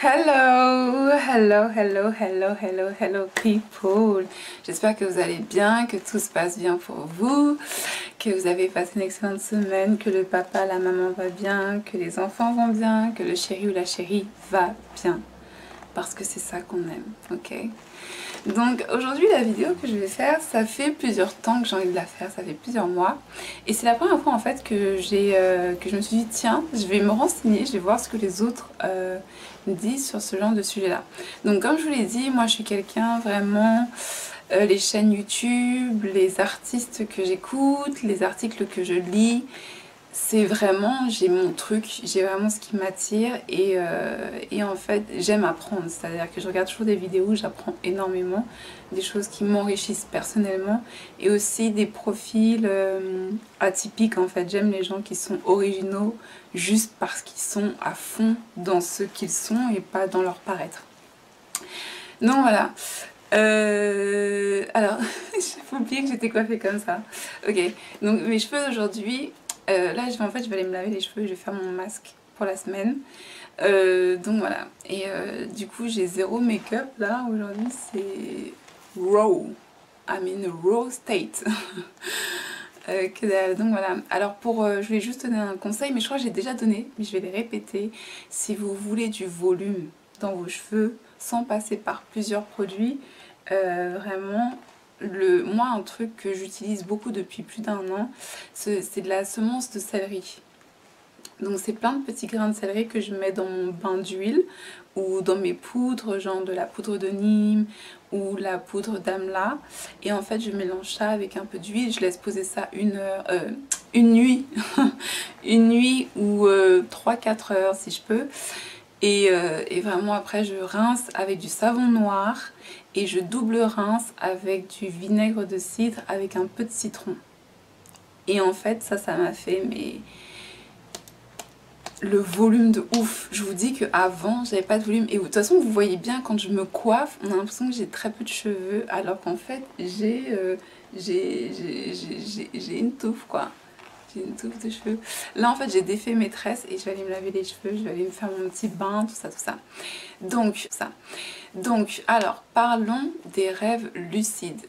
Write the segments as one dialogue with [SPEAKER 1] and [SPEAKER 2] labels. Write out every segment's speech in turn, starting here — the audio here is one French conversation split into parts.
[SPEAKER 1] Hello, hello, hello, hello, hello, hello people. J'espère que vous allez bien, que tout se passe bien pour vous, que vous avez passé une excellente semaine, que le papa, la maman va bien, que les enfants vont bien, que le chéri ou la chérie va bien. Parce que c'est ça qu'on aime, ok? Donc aujourd'hui la vidéo que je vais faire, ça fait plusieurs temps que j'ai envie de la faire, ça fait plusieurs mois. Et c'est la première fois en fait que je me suis dit tiens, je vais me renseigner, je vais voir ce que les autres me disent sur ce genre de sujet là. Donc comme je vous l'ai dit, moi je suis quelqu'un vraiment, les chaînes YouTube, les artistes que j'écoute, les articles que je lis, c'est vraiment, j'ai mon truc, j'ai vraiment ce qui m'attire et en fait j'aime apprendre, c'est-à-dire que je regarde toujours des vidéos où j'apprends énormément, des choses qui m'enrichissent personnellement et aussi des profils atypiques en fait. J'aime les gens qui sont originaux juste parce qu'ils sont à fond dans ce qu'ils sont et pas dans leur paraître. Donc voilà. Alors, j'ai oublié que j'étais coiffée comme ça. Ok, donc mes cheveux aujourd'hui, là en fait je vais aller me laver les cheveux, je vais faire mon masque pour la semaine. Donc voilà, et du coup j'ai zéro make-up là aujourd'hui, c'est raw, I'm in a raw state. Donc voilà, alors je vais juste donner un conseil, mais je crois que j'ai déjà donné, mais je vais les répéter. Si vous voulez du volume dans vos cheveux sans passer par plusieurs produits, vraiment, moi un truc que j'utilise beaucoup depuis plus d'un an, c'est de la semence de céleri. Donc c'est plein de petits grains de céleri que je mets dans mon bain d'huile ou dans mes poudres, genre de la poudre de Nîmes ou la poudre d'Amla. Et en fait je mélange ça avec un peu d'huile, je laisse poser ça une nuit, une nuit ou 3-4 heures si je peux. Et vraiment après je rince avec du savon noir et je double rince avec du vinaigre de cidre avec un peu de citron. Et en fait ça m'a fait le volume de ouf. Je vous dis qu'avant j'avais pas de volume et de toute façon vous voyez bien quand je me coiffe on a l'impression que j'ai très peu de cheveux alors qu'en fait j'ai une touffe quoi. J'ai une touffe de cheveux. Là en fait j'ai défait mes tresses et je vais aller me laver les cheveux, je vais aller me faire mon petit bain, tout ça. Donc alors parlons des rêves lucides.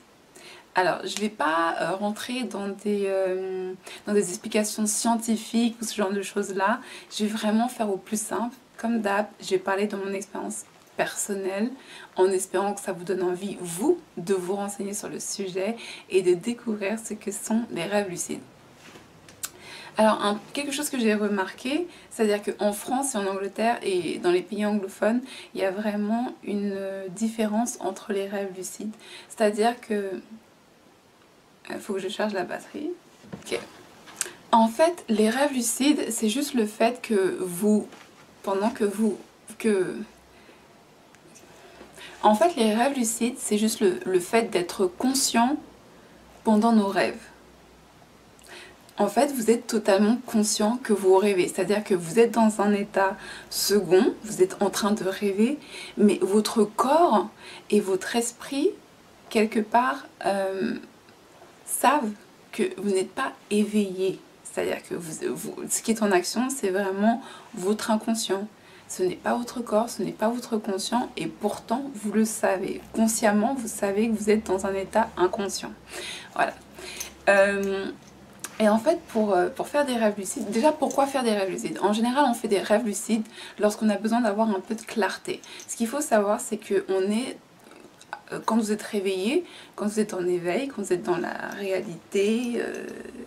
[SPEAKER 1] Alors, je ne vais pas rentrer dans des explications scientifiques ou ce genre de choses-là. Je vais vraiment faire au plus simple. Comme d'hab, je vais parler de mon expérience personnelle en espérant que ça vous donne envie, vous, de vous renseigner sur le sujet et de découvrir ce que sont les rêves lucides. Alors, quelque chose que j'ai remarqué, c'est-à-dire qu'en France et en Angleterre et dans les pays anglophones, il y a vraiment une différence entre les rêves lucides. C'est-à-dire que... Il faut que je charge la batterie. Ok. En fait, les rêves lucides, c'est juste le fait que En fait, les rêves lucides, c'est juste le fait d'être conscient pendant nos rêves. En fait, vous êtes totalement conscient que vous rêvez. C'est-à-dire que vous êtes dans un état second, vous êtes en train de rêver, mais votre corps et votre esprit, quelque part, savent que vous n'êtes pas éveillé. C'est-à-dire que ce qui est en action, c'est vraiment votre inconscient. Ce n'est pas votre corps, ce n'est pas votre conscient, et pourtant, vous le savez. Consciemment, vous savez que vous êtes dans un état inconscient. Voilà. Et en fait, pour faire des rêves lucides, déjà pourquoi faire des rêves lucides? En général, on fait des rêves lucides lorsqu'on a besoin d'avoir un peu de clarté. Ce qu'il faut savoir, c'est qu'on est... Quand vous êtes réveillé, quand vous êtes en éveil, quand vous êtes dans la réalité,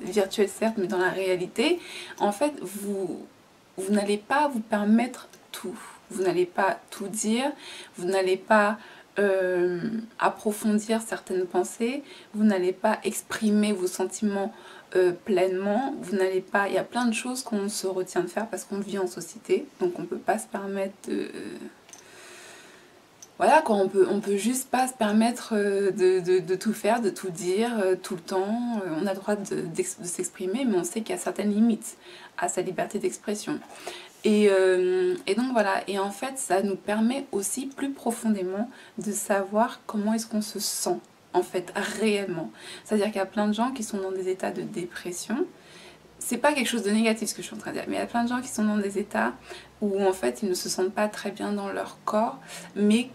[SPEAKER 1] virtuelle certes, mais dans la réalité, en fait, vous n'allez pas vous permettre tout. Vous n'allez pas tout dire, vous n'allez pas approfondir certaines pensées, vous n'allez pas exprimer vos sentiments pleinement, vous n'allez pas... Il y a plein de choses qu'on se retient de faire parce qu'on vit en société, donc on ne peut pas se permettre de... Voilà quoi, on peut juste pas se permettre de tout faire, de tout dire tout le temps. On a le droit de s'exprimer, mais on sait qu'il y a certaines limites à sa liberté d'expression. Et donc voilà, et en fait ça nous permet aussi plus profondément de savoir comment est-ce qu'on se sent en fait réellement. C'est-à-dire qu'il y a plein de gens qui sont dans des états de dépression c'est pas quelque chose de négatif ce que je suis en train de dire, mais il y a plein de gens qui sont dans des états où en fait ils ne se sentent pas très bien dans leur corps, mais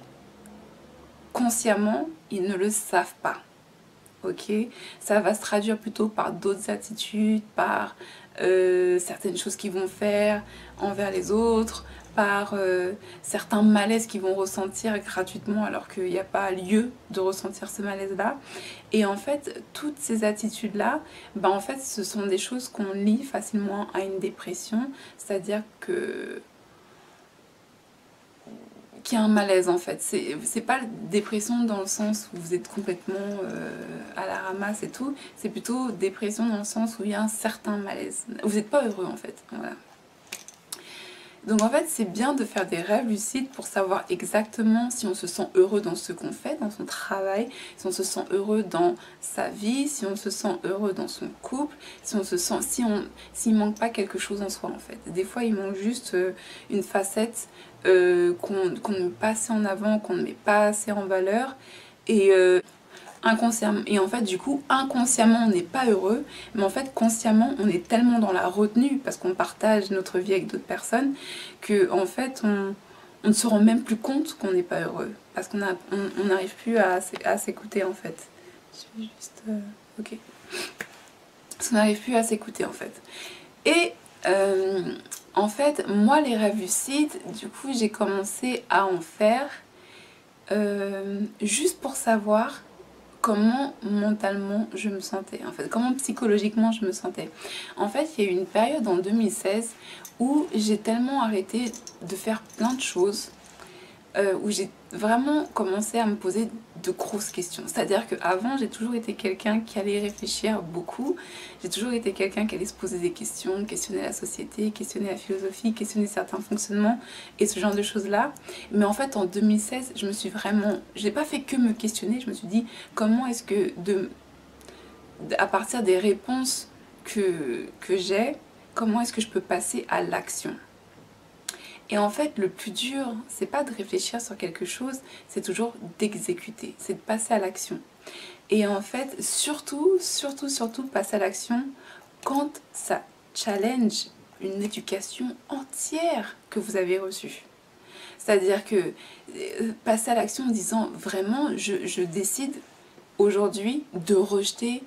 [SPEAKER 1] consciemment ils ne le savent pas. Ok, ça va se traduire plutôt par d'autres attitudes, par certaines choses qu'ils vont faire envers les autres, par certains malaises qu'ils vont ressentir gratuitement alors qu'il n'y a pas lieu de ressentir ce malaise-là. Et en fait, toutes ces attitudes-là, ben en fait, ce sont des choses qu'on lie facilement à une dépression, c'est-à-dire que qu'il y a un malaise en fait. C'est pas la dépression dans le sens où vous êtes complètement à la ramasse et tout, c'est plutôt dépression dans le sens où il y a un certain malaise. Vous n'êtes pas heureux en fait. Voilà. Donc en fait, c'est bien de faire des rêves lucides pour savoir exactement si on se sent heureux dans ce qu'on fait, dans son travail, si on se sent heureux dans sa vie, si on se sent heureux dans son couple, si on se sent, s'il manque pas quelque chose en soi en fait. Des fois, il manque juste une facette qu'on ne met pas assez en avant, qu'on ne met pas assez en valeur, et inconsciemment, et en fait du coup inconsciemment on n'est pas heureux, mais en fait consciemment on est tellement dans la retenue parce qu'on partage notre vie avec d'autres personnes que en fait on ne se rend même plus compte qu'on n'est pas heureux parce qu'on n'arrive plus à s'écouter en fait. Je vais juste ok, parce qu'on n'arrive plus à s'écouter en fait. Et en fait moi les rêves lucides, du coup j'ai commencé à en faire juste pour savoir comment mentalement je me sentais, en fait, comment psychologiquement je me sentais. En fait, il y a eu une période en 2016 où j'ai tellement arrêté de faire plein de choses, où j'ai vraiment commencé à me poser de grosses questions. C'est-à-dire qu'avant, j'ai toujours été quelqu'un qui allait réfléchir beaucoup, j'ai toujours été quelqu'un qui allait se poser des questions, questionner la société, questionner la philosophie, questionner certains fonctionnements et ce genre de choses-là. Mais en fait, en 2016, je n'ai pas fait que me questionner, je me suis dit comment est-ce que, à partir des réponses que j'ai, comment est-ce que je peux passer à l'action. Et en fait, le plus dur, c'est pas de réfléchir sur quelque chose, c'est toujours d'exécuter, c'est de passer à l'action. Et en fait, surtout passer à l'action quand ça challenge une éducation entière que vous avez reçue. C'est-à-dire que passer à l'action en disant vraiment, je décide aujourd'hui de rejeter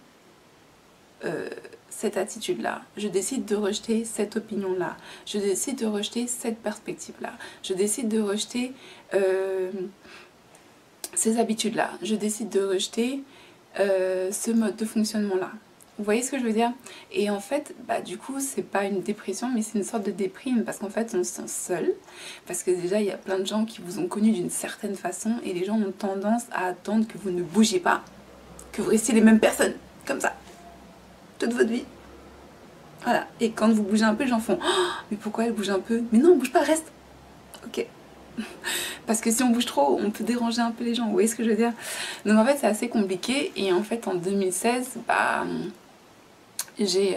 [SPEAKER 1] cette attitude-là, je décide de rejeter cette opinion-là, je décide de rejeter cette perspective-là, je décide de rejeter ces habitudes-là, je décide de rejeter ce mode de fonctionnement-là. Vous voyez ce que je veux dire? Et en fait, bah, du coup, c'est pas une dépression, mais c'est une sorte de déprime, parce qu'en fait, on se sent seul, parce que déjà, il y a plein de gens qui vous ont connu d'une certaine façon, et les gens ont tendance à attendre que vous ne bougiez pas, que vous restiez les mêmes personnes, comme ça, toute votre vie. Voilà, et quand vous bougez un peu, les gens font oh, mais pourquoi elle bouge un peu? Mais non, bouge pas, reste. Ok. Parce que si on bouge trop, on peut déranger un peu les gens, vous voyez ce que je veux dire? Donc en fait, c'est assez compliqué, et en fait, en 2016, bah, j'ai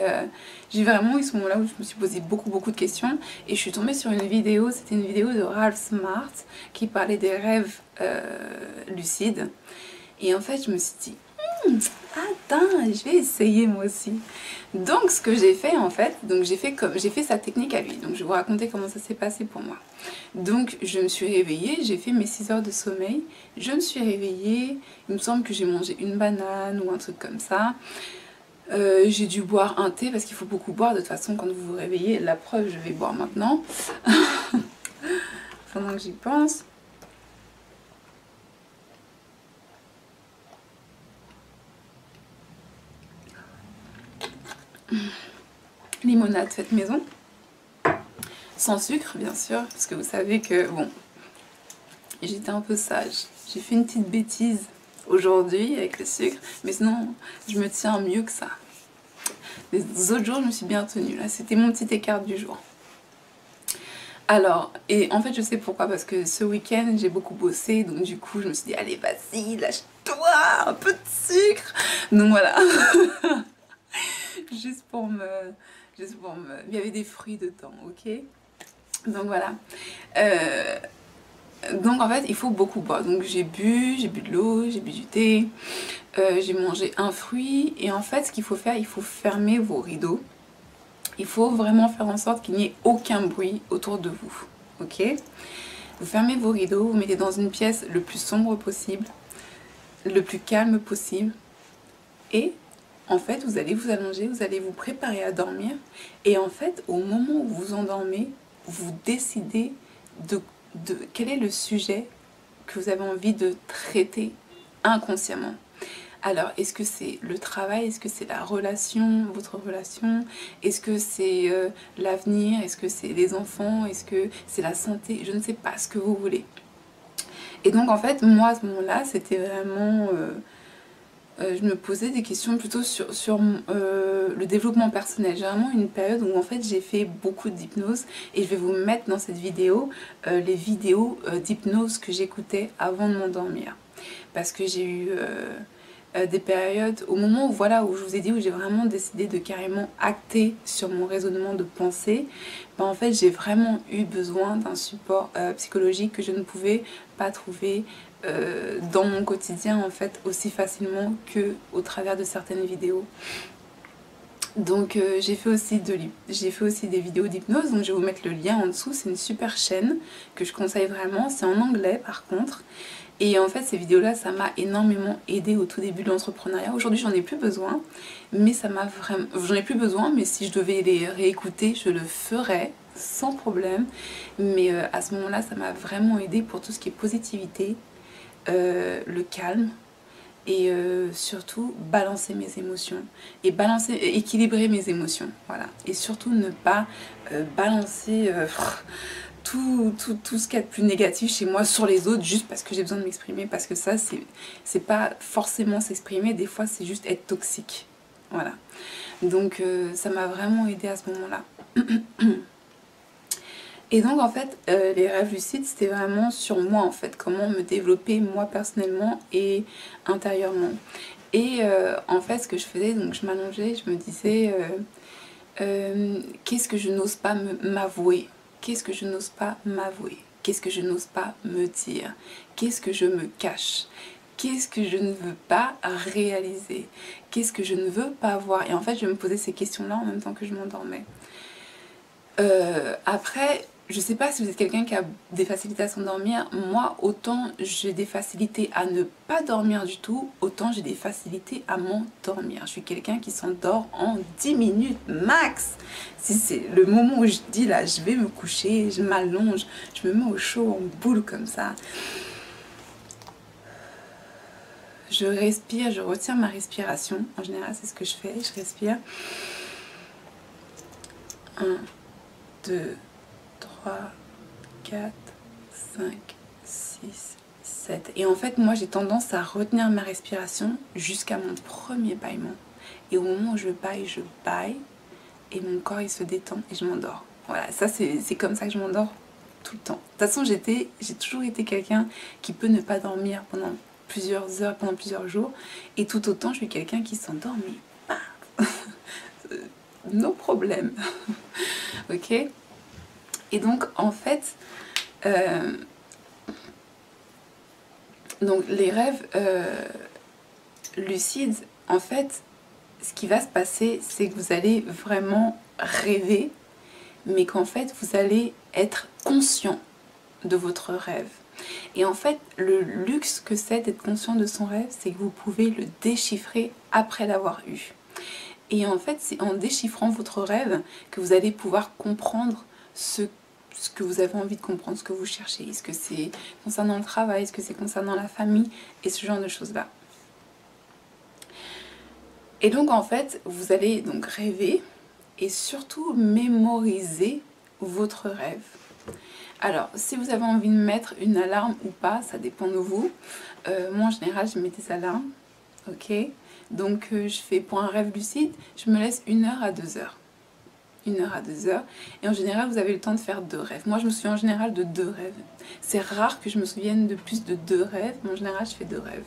[SPEAKER 1] vraiment eu ce moment-là où je me suis posé beaucoup de questions, et je suis tombée sur une vidéo, c'était une vidéo de Ralph Smart, qui parlait des rêves lucides, et en fait, je me suis dit attends, je vais essayer moi aussi. Donc ce que j'ai fait en fait, donc j'ai fait sa technique à lui. Donc je vais vous raconter comment ça s'est passé pour moi. Donc je me suis réveillée, j'ai fait mes 6 heures de sommeil, je me suis réveillée, il me semble que j'ai mangé une banane ou un truc comme ça. J'ai dû boire un thé parce qu'il faut beaucoup boire de toute façon quand vous vous réveillez. La preuve, je vais boire maintenant. Pendant que j'y pense. Limonade faite maison, sans sucre bien sûr, parce que vous savez que bon, j'étais un peu sage, j'ai fait une petite bêtise aujourd'hui avec le sucre, mais sinon je me tiens mieux que ça. Les autres jours je me suis bien tenue, là c'était mon petit écart du jour. Alors, et en fait je sais pourquoi, parce que ce week-end j'ai beaucoup bossé, donc du coup je me suis dit allez vas-y, lâche-toi, un peu de sucre. Donc voilà. Juste pour me... Il y avait des fruits dedans, ok? Donc voilà. Donc en fait, il faut beaucoup boire. Donc j'ai bu de l'eau, j'ai bu du thé, j'ai mangé un fruit. Et en fait, ce qu'il faut faire, il faut fermer vos rideaux. il faut vraiment faire en sorte qu'il n'y ait aucun bruit autour de vous. Ok? Vous fermez vos rideaux, vous mettez dans une pièce le plus sombre possible, le plus calme possible. Et en fait, vous allez vous allonger, vous allez vous préparer à dormir. Et en fait, au moment où vous endormez, vous décidez de quel est le sujet que vous avez envie de traiter inconsciemment. Alors, est-ce que c'est le travail? Est-ce que c'est la relation, votre relation? Est-ce que c'est l'avenir? Est-ce que c'est les enfants? Est-ce que c'est la santé? Je ne sais pas ce que vous voulez. Et donc, en fait, moi, à ce moment-là, c'était vraiment... je me posais des questions plutôt sur le développement personnel. J'ai vraiment une période où, en fait, j'ai fait beaucoup d'hypnose. Et je vais vous mettre dans cette vidéo les vidéos d'hypnose que j'écoutais avant de m'endormir. Parce que j'ai eu... des périodes, au moment où, voilà, où je vous ai dit, où j'ai vraiment décidé de carrément acter sur mon raisonnement de pensée, ben en fait j'ai vraiment eu besoin d'un support psychologique que je ne pouvais pas trouver dans mon quotidien en fait aussi facilement que au travers de certaines vidéos. Donc j'ai fait aussi des vidéos d'hypnose, donc je vais vous mettre le lien en dessous. C'est une super chaîne que je conseille vraiment, c'est en anglais par contre. Et en fait, ces vidéos-là, ça m'a énormément aidé au tout début de l'entrepreneuriat. Aujourd'hui, j'en ai plus besoin, mais ça m'a vraiment... J'en ai plus besoin, mais si je devais les réécouter, je le ferais sans problème. Mais à ce moment-là, ça m'a vraiment aidé pour tout ce qui est positivité, le calme et surtout balancer mes émotions et équilibrer mes émotions. Voilà. Et surtout ne pas balancer... tout ce qu'il y a de plus négatif chez moi sur les autres juste parce que j'ai besoin de m'exprimer, parce que ça c'est pas forcément s'exprimer, des fois c'est juste être toxique. Voilà, donc ça m'a vraiment aidé à ce moment là. Et donc en fait les rêves lucides c'était vraiment sur moi en fait, comment me développer moi personnellement et intérieurement. Et en fait ce que je faisais, donc je m'allongeais, je me disais qu'est-ce que je n'ose pas m'avouer? Qu'est-ce que je n'ose pas m'avouer? Qu'est-ce que je n'ose pas me dire? Qu'est-ce que je me cache? Qu'est-ce que je ne veux pas réaliser? Qu'est-ce que je ne veux pas voir? Et en fait, je me posais ces questions-là en même temps que je m'endormais. Après, je sais pas si vous êtes quelqu'un qui a des facilités à s'endormir. Moi, autant j'ai des facilités à ne pas dormir du tout, autant j'ai des facilités à m'endormir. Je suis quelqu'un qui s'endort en 10 minutes max. Si c'est le moment où je dis là, je vais me coucher, je m'allonge, je me mets au chaud en boule comme ça. Je respire, je retiens ma respiration. En général, c'est ce que je fais. Je respire. 1, 2, 3, 4, 5, 6, 7. Et en fait, moi, j'ai tendance à retenir ma respiration jusqu'à mon premier bâillement. Et au moment où je baille, et mon corps, il se détend et je m'endors. Voilà, ça, c'est comme ça que je m'endors tout le temps. De toute façon, j'ai toujours été quelqu'un qui peut ne pas dormir pendant plusieurs heures, pendant plusieurs jours. Et tout autant, je suis quelqu'un qui s'endort, mais pas... no problème. Ok? Et donc, en fait, donc les rêves lucides, en fait, ce qui va se passer, c'est que vous allez vraiment rêver, mais qu'en fait, vous allez être conscient de votre rêve. Et en fait, le luxe que c'est d'être conscient de son rêve, c'est que vous pouvez le déchiffrer après l'avoir eu. Et en fait, c'est en déchiffrant votre rêve que vous allez pouvoir comprendre ce que vous avez envie de comprendre, ce que vous cherchez. Est-ce que c'est concernant le travail, est-ce que c'est concernant la famille, et ce genre de choses-là. Et donc en fait, vous allez donc rêver et surtout mémoriser votre rêve. Alors, si vous avez envie de mettre une alarme ou pas, ça dépend de vous. Moi, en général, je mets des alarmes. Ok? Donc, je fais pour un rêve lucide, je me laisse 1 heure à 2 heures. 1 heure à 2 heures. Et en général, vous avez le temps de faire 2 rêves. Moi, je me souviens en général de 2 rêves. C'est rare que je me souvienne de plus de 2 rêves, mais en général, je fais 2 rêves.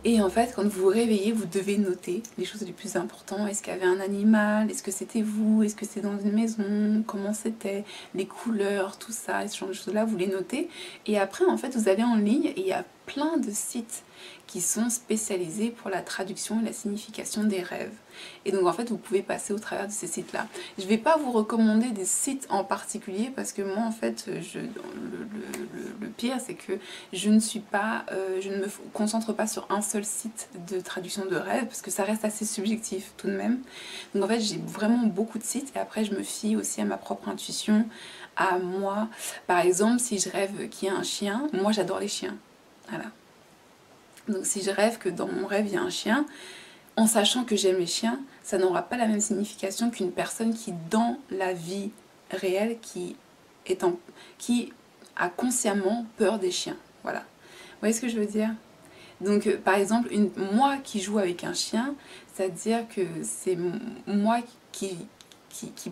[SPEAKER 1] Et en fait, quand vous vous réveillez, vous devez noter les choses les plus importantes. Est-ce qu'il y avait un animal? Est-ce que c'était vous? Est-ce que c'est dans une maison? Comment c'était? Les couleurs, tout ça, et ce genre de choses-là, vous les notez. Et après, en fait, vous allez en ligne et il y a plein de sites qui sont spécialisés pour la traduction et la signification des rêves. Et donc en fait vous pouvez passer au travers de ces sites là. Je ne vais pas vous recommander des sites en particulier parce que moi en fait le pire c'est que je ne me concentre pas sur un seul site de traduction de rêves parce que ça reste assez subjectif tout de même. Donc en fait j'ai vraiment beaucoup de sites et après je me fie aussi à ma propre intuition, à moi. Par exemple si je rêve qu'il y a un chien, moi j'adore les chiens, voilà. Donc si je rêve que dans mon rêve il y a un chien, en sachant que j'aime les chiens, ça n'aura pas la même signification qu'une personne qui, dans la vie réelle, qui a consciemment peur des chiens. Voilà. Vous voyez ce que je veux dire? Donc, par exemple, moi qui joue avec un chien, c'est-à-dire que c'est moi qui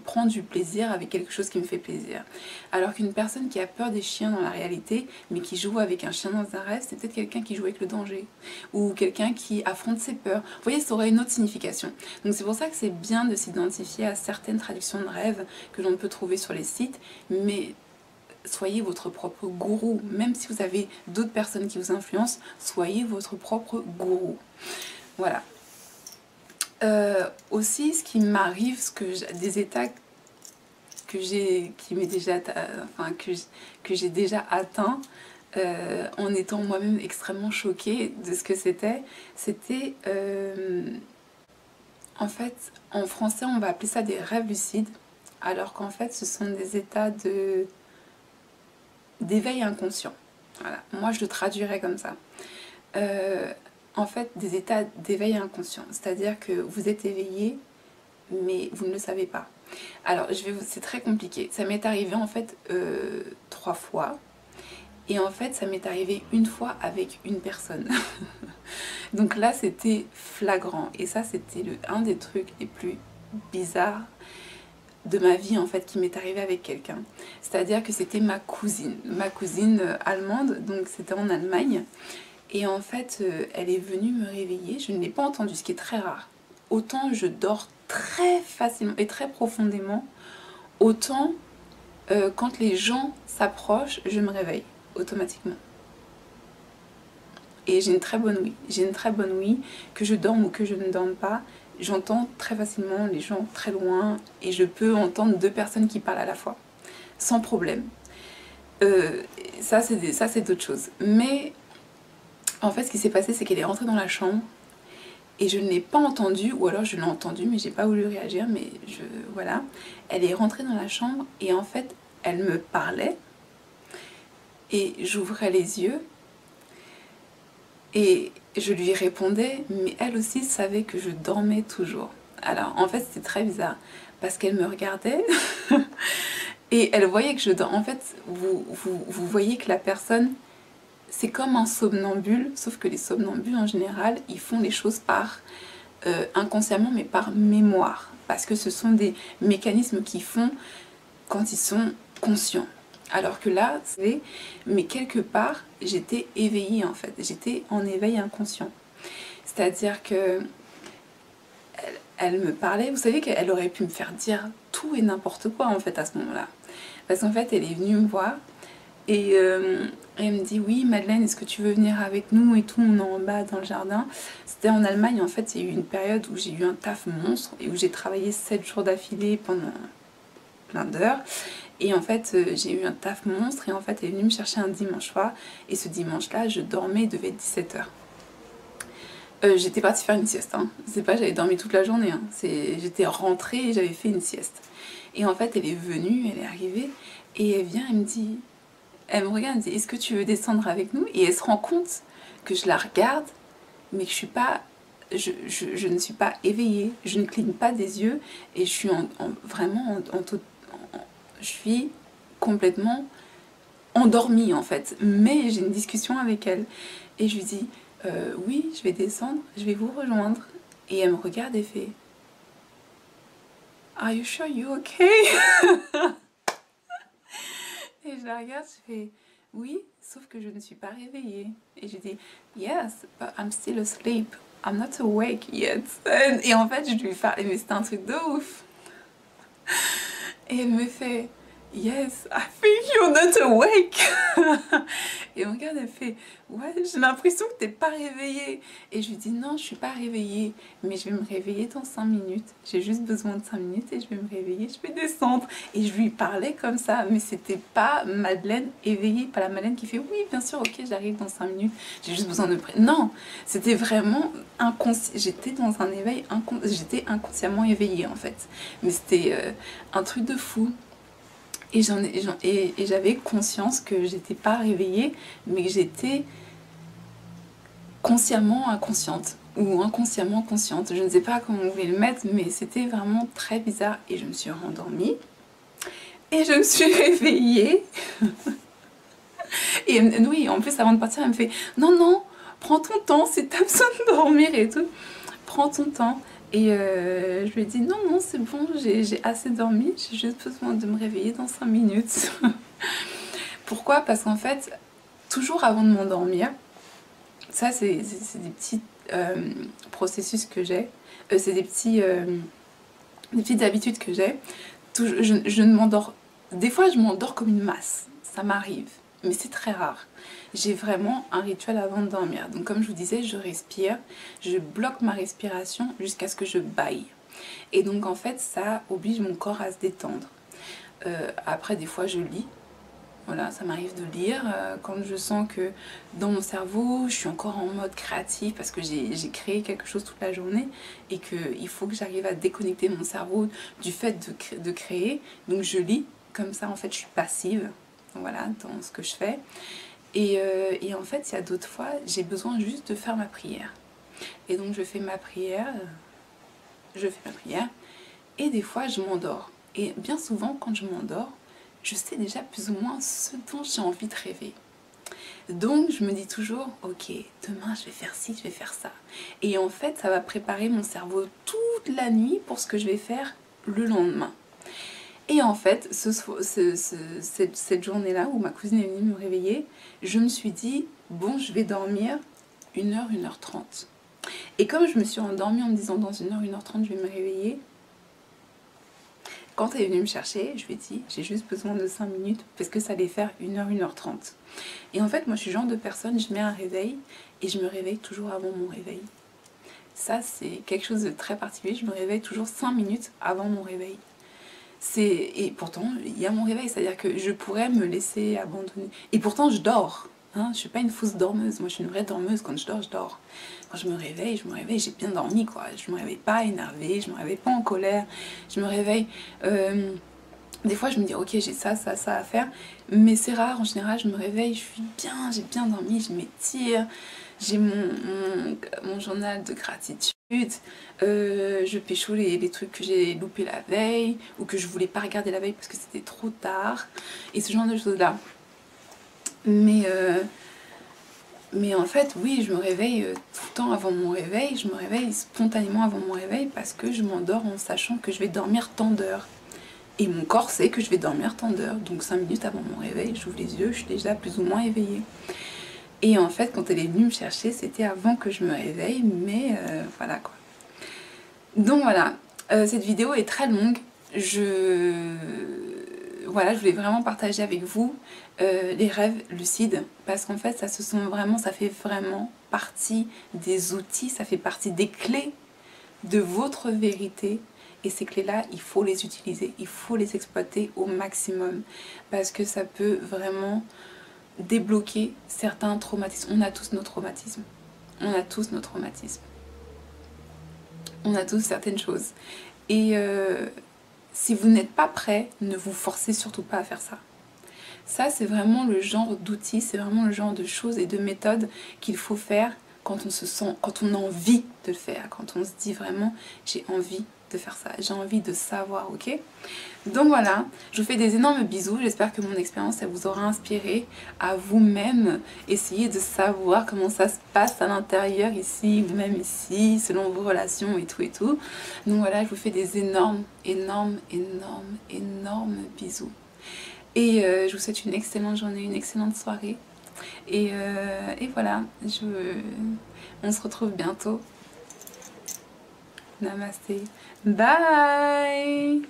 [SPEAKER 1] prend du plaisir avec quelque chose qui me fait plaisir. Alors qu'une personne qui a peur des chiens dans la réalité, mais qui joue avec un chien dans un rêve, c'est peut-être quelqu'un qui joue avec le danger. Ou quelqu'un qui affronte ses peurs. Vous voyez, ça aurait une autre signification. Donc c'est pour ça que c'est bien de s'identifier à certaines traductions de rêves que l'on peut trouver sur les sites, mais soyez votre propre gourou. Même si vous avez d'autres personnes qui vous influencent, soyez votre propre gourou. Voilà. Aussi, ce qui m'arrive, des états que j'ai déjà atteint en étant moi-même extrêmement choquée de ce que c'était en fait, en français on va appeler ça des rêves lucides, alors qu'en fait ce sont des états d'éveil inconscient. Voilà, moi je le traduirais comme ça. En fait, des états d'éveil inconscient, c'est-à-dire que vous êtes éveillé, mais vous ne le savez pas. Alors, c'est très compliqué. Ça m'est arrivé en fait 3 fois, et en fait, ça m'est arrivé une fois avec une personne. Donc là, c'était flagrant, et ça, c'était un des trucs les plus bizarres de ma vie en fait qui m'est arrivé avec quelqu'un. C'est-à-dire que c'était ma cousine allemande, donc c'était en Allemagne. Et en fait, elle est venue me réveiller, je ne l'ai pas entendue, ce qui est très rare. Autant je dors très facilement et très profondément, autant quand les gens s'approchent, je me réveille automatiquement. Et j'ai une très bonne ouïe. J'ai une très bonne ouïe, que je dorme ou que je ne dorme pas. J'entends très facilement les gens très loin et je peux entendre 2 personnes qui parlent à la fois, sans problème. Ça, c'est d'autres choses. Mais en fait, ce qui s'est passé, c'est qu'elle est rentrée dans la chambre et je ne l'ai pas entendue, ou alors je l'ai entendue, mais j'ai pas voulu réagir, mais voilà. Elle est rentrée dans la chambre et en fait, elle me parlait et j'ouvrais les yeux et je lui répondais, mais elle aussi savait que je dormais toujours. Alors, en fait, c'était très bizarre parce qu'elle me regardait et elle voyait que je dormais. En fait, vous voyez que la personne, c'est comme un somnambule, sauf que les somnambules en général, ils font les choses par inconsciemment, mais par mémoire, parce que ce sont des mécanismes qu'ils font quand ils sont conscients. Alors que là, mais quelque part, j'étais éveillée en fait, j'étais en éveil inconscient. C'est-à-dire que elle me parlait, vous savez qu'elle aurait pu me faire dire tout et n'importe quoi en fait à ce moment-là. Parce qu'en fait, elle est venue me voir et elle me dit oui Madeleine, est-ce que tu veux venir avec nous et tout, on est en bas dans le jardin. C'était en Allemagne en fait, il y a eu une période où j'ai eu un taf monstre et où j'ai travaillé 7 jours d'affilée pendant plein d'heures. Et en fait, j'ai eu un taf monstre et en fait, elle est venue me chercher un dimanche soir. Et ce dimanche-là, je dormais, il devait être 17 h. J'étais partie faire une sieste. Hein. C'est pas j'avais dormi toute la journée. Hein. J'étais rentrée et j'avais fait une sieste. Et en fait, elle est venue, elle est arrivée et elle vient, elle me dit, elle me regarde, elle me dit, est-ce que tu veux descendre avec nous? Et elle se rend compte que je la regarde, mais que je suis pas... Je ne suis pas éveillée, je ne cligne pas des yeux et je suis vraiment je suis complètement endormie en fait, mais j'ai une discussion avec elle et je lui dis oui je vais descendre, je vais vous rejoindre, et elle me regarde et fait Are you sure you're okay? Et je la regarde, je fais oui, sauf que je ne suis pas réveillée, et je dis yes but I'm still asleep, I'm not awake yet. Et en fait je lui parlais, mais c'était un truc de ouf. Et elle me fait Yes, I think you're not awake. Et mon gars, elle fait, ouais, j'ai l'impression que t'es pas réveillée. Et je lui dis, non, je suis pas réveillée, mais je vais me réveiller dans 5 minutes. J'ai juste besoin de 5 minutes et je vais me réveiller, je vais descendre. Et je lui parlais comme ça, mais c'était pas Madeleine éveillée, pas la Madeleine qui fait, oui, bien sûr, ok, j'arrive dans 5 minutes, j'ai juste besoin de... Non, c'était vraiment inconscient. J'étais dans un éveil, j'étais inconsciemment éveillée en fait. Mais c'était un truc de fou. Et j'avais conscience que j'étais pas réveillée, mais que j'étais consciemment inconsciente ou inconsciemment consciente. Je ne sais pas comment vous voulez le mettre, mais c'était vraiment très bizarre. Et je me suis rendormie et je me suis réveillée. Et oui, en plus, avant de partir, elle me fait non, non, prends ton temps si t'as besoin de dormir et tout. Prends ton temps. Et je lui ai dit non, non, c'est bon, j'ai assez dormi, j'ai juste besoin de me réveiller dans 5 minutes. Pourquoi? Parce qu'en fait, toujours avant de m'endormir, ça c'est des petits processus que j'ai, c'est des petites habitudes que j'ai. Je ne m'endors, des fois je m'endors comme une masse, ça m'arrive, mais c'est très rare. J'ai vraiment un rituel avant de dormir. Donc comme je vous disais, je respire, je bloque ma respiration jusqu'à ce que je bâille. Et donc en fait, ça oblige mon corps à se détendre. Après, des fois, je lis. Voilà, ça m'arrive de lire quand je sens que dans mon cerveau, je suis encore en mode créatif parce que j'ai créé quelque chose toute la journée et qu'il faut que j'arrive à déconnecter mon cerveau du fait de créer. Donc je lis, comme ça en fait je suis passive, voilà, dans ce que je fais. Et en fait, il y a d'autres fois, j'ai besoin juste de faire ma prière. Et donc je fais ma prière, et des fois je m'endors. Et bien souvent, quand je m'endors, je sais déjà plus ou moins ce dont j'ai envie de rêver. Donc je me dis toujours, ok, demain je vais faire ci, je vais faire ça. Et en fait, ça va préparer mon cerveau toute la nuit pour ce que je vais faire le lendemain. Et en fait, cette journée-là où ma cousine est venue me réveiller, je me suis dit, bon, je vais dormir 1h, 1h30. Et comme je me suis endormie en me disant, dans 1h, 1h30, je vais me réveiller, quand elle est venue me chercher, je lui ai dit, j'ai juste besoin de 5 minutes parce que ça allait faire 1h, 1h30. Et en fait, moi, je suis le genre de personne, je mets un réveil et je me réveille toujours avant mon réveil. Ça, c'est quelque chose de très particulier, je me réveille toujours 5 minutes avant mon réveil. Et pourtant, il y a mon réveil, c'est-à-dire que je pourrais me laisser abandonner. Et pourtant, je dors. Hein, je ne suis pas une fausse dormeuse. Moi, je suis une vraie dormeuse. Quand je dors, je dors. Quand je me réveille, j'ai bien dormi, quoi. Je me réveille pas énervée, je me réveille pas en colère. Je me réveille... des fois, je me dis, ok, j'ai ça à faire. Mais c'est rare, en général, je me réveille, je suis bien, j'ai bien dormi, je m'étire. J'ai mon journal de gratitude. Je pécho les trucs que j'ai loupé la veille ou que je voulais pas regarder la veille parce que c'était trop tard et ce genre de choses là. Mais en fait, oui, je me réveille tout le temps avant mon réveil. Je me réveille spontanément avant mon réveil parce que je m'endors en sachant que je vais dormir tant d'heures. Et mon corps sait que je vais dormir tant d'heures. Donc 5 minutes avant mon réveil, j'ouvre les yeux, je suis déjà plus ou moins éveillée. Et en fait, quand elle est venue me chercher, c'était avant que je me réveille, mais voilà quoi. Donc voilà, cette vidéo est très longue. Voilà, je voulais vraiment partager avec vous les rêves lucides parce qu'en fait, ça fait vraiment partie des outils, ça fait partie des clés de votre vérité. Et ces clés-là, il faut les utiliser, il faut les exploiter au maximum parce que ça peut vraiment débloquer certains traumatismes. On a tous nos traumatismes. On a tous nos traumatismes. On a tous certaines choses. Et si vous n'êtes pas prêt, ne vous forcez surtout pas à faire ça. Ça, c'est vraiment le genre d'outils, c'est vraiment le genre de choses et de méthodes qu'il faut faire quand on se sent, quand on a envie de le faire, quand on se dit vraiment j'ai envie de faire ça, j'ai envie de savoir, ok? Donc voilà, je vous fais des énormes bisous, j'espère que mon expérience ça vous aura inspiré à vous-même essayer de savoir comment ça se passe à l'intérieur ici ou même ici, selon vos relations et tout et tout. Donc voilà, je vous fais des énormes bisous. Et je vous souhaite une excellente journée, une excellente soirée. Et voilà, on se retrouve bientôt. Namasté. Bye!